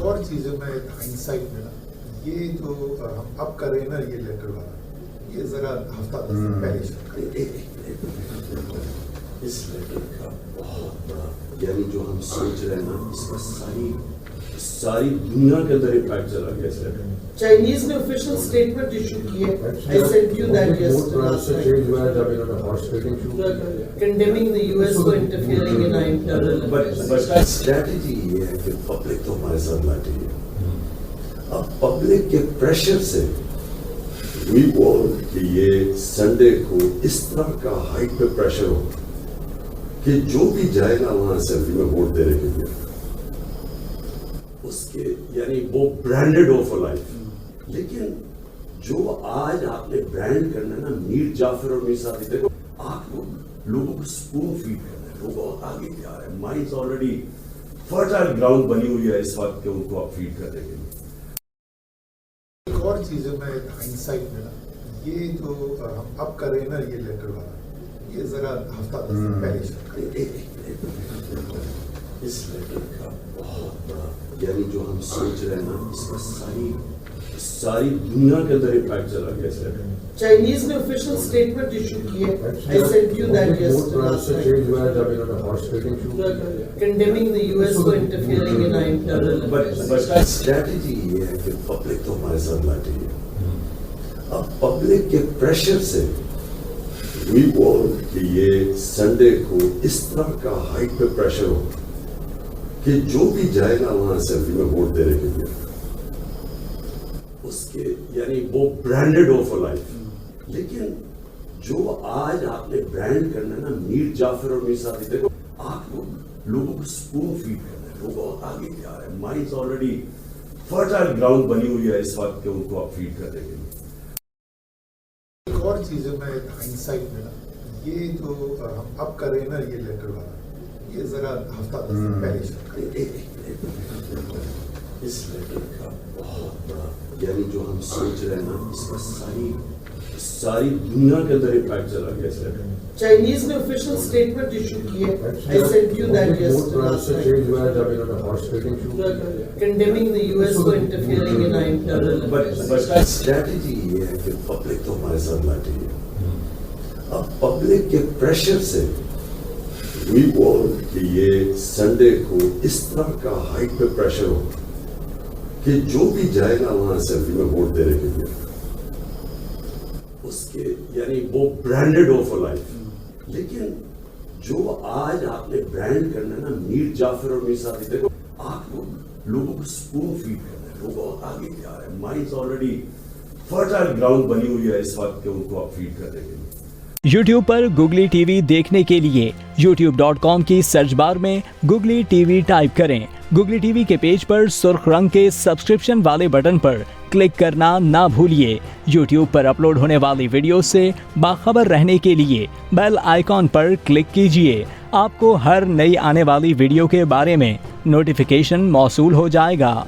اور چیزوں میں ہائنڈسائٹ میں نا یہ جو ہم اب کر رہے ہیں نا یہ لیٹر والا یہ ذرا ہفتہ 10 دن پہلے اس لیٹر کا بہت بڑا یعنی جو ہم سوچ رہے ہیں نا اس کا ساری دنیا کے اندر امپیکٹ چلا گیا اس لیٹر میں. چائنیز نے official statement issue کی ہے. I sent you that yesterday. Condemning the US for interfering in our internal affairs. But strategy یہ ہے کہ پبلک تو ہمارے ساتھ بیٹھی ہے. اب پبلک کے پریشر سے وی وانٹ کہ یہ سنڈے کو اس طرح کا ہائٹ پہ پریشر ہو کہ جو بھی جائے نا وہاں اسمبلی میں ووٹ دینے کے لیے اس کے یعنی وہ برانڈڈ ہو فار لائف. لیکن جو آج آپ نے برانڈ کرنا ہے نا میر جعفر اور میر صادق دیکھو آپ لوگوں کو سپون فیڈ کرنا ہے. لوگ آگے بھی آ رہے ہیں. مائنڈز آلریڈی فرٹائل گراؤنڈ بنی ہوئی ہے اس وقت کہ ان کو آپ فیڈ کرنے کے لیے. ایک اور چیزوں میں ہائنڈسائٹ میں نا یہ جو ہم اب کر رہے ہیں نا یہ لیٹر والا یہ ذرا ہفتہ 10 دن پہلے اس لیٹر کا بہت بڑا یعنی جو ہم سوچ رہے ہیں نا اس کا ساری دنیا کے اندر امپیکٹ چلا گیا اس لیٹر میں. چائنیز نے official statement issue کی ہے. I sent you that yesterday. Condemning the US for interfering in our internal affairs. But strategy یہ ہے کہ پبلک تو ہمارے ساتھ بیٹھی ہے. اب پبلک کے پریشر سے وی وانٹ کہ یہ سنڈے کو اس طرح کا ہائٹ پہ پریشر ہو کہ جو بھی جائے نا وہاں اسمبلی میں ووٹ دینے کے لیے اس کے یعنی وہ برانڈڈ ہو فار لائف. لیکن جو آج آپ نے برانڈ کرنا ہے نا میر جعفر اور میر صادق دیکھو آپ لوگوں کو سپون فیڈ کرنا ہے. لوگ آگے بھی آ رہے ہیں. مائنڈز آلریڈی فرٹائل گراؤنڈ بنی ہوئی ہے اس وقت کہ ان کو آپ فیڈ کرنے کے لیے. ایک اور چیزوں میں ہائنڈسائٹ میں نا یہ جو ہم اب کر رہے ہیں نا یہ لیٹر والا یہ ذرا ہفتہ 10 دن پہلے اس لیٹر کا بہت بڑا یعنی جو ہم سوچ رہے ہیں نا اس کا ساری دنیا کے اندر امپیکٹ چلا گیا اس لیٹر میں. چائنیز نے official statement issue کی ہے. I sent you that yesterday. Condemning the US for interfering in our internal affairs. But strategy یہ ہے کہ پبلک تو ہمارے ساتھ بیٹھی ہے. اب پبلک کے پریشر سے وی وانٹ کہ یہ سنڈے کو اس طرح کا ہائٹ پہ پریشر ہو کہ جو بھی جائے نا وہاں اسمبلی میں ووٹ دینے کے لیے اس کے یعنی وہ برانڈڈ ہو فار لائف. لیکن جو آج آپ نے برانڈ کرنا ہے نا میر جعفر اور میر صادق دیکھو آپ لوگوں کو سپون فیڈ کرنا ہے. لوگ آگے بھی آ رہے ہیں. مائنڈز آلریڈی فرٹائل گراؤنڈ بنی ہوئی ہے اس وقت کہ ان کو آپ فیڈ کرنے کے لیے. یوٹیوب پر گوگلی ٹی وی دیکھنے کے لیے youtube.com کی سرچ بار میں گوگلی ٹی وی ٹائپ کریں. گوگلی ٹی وی کے پیج پر سرخ رنگ کے سبسکرپشن والے بٹن پر کلک کرنا نہ بھولیے. یوٹیوب پر اپلوڈ ہونے والی ویڈیو سے باخبر رہنے کے لیے بیل آئیکن پر کلک کیجیے. آپ کو ہر نئی آنے والی ویڈیو کے بارے میں نوٹیفیکیشن موصول ہو جائے گا.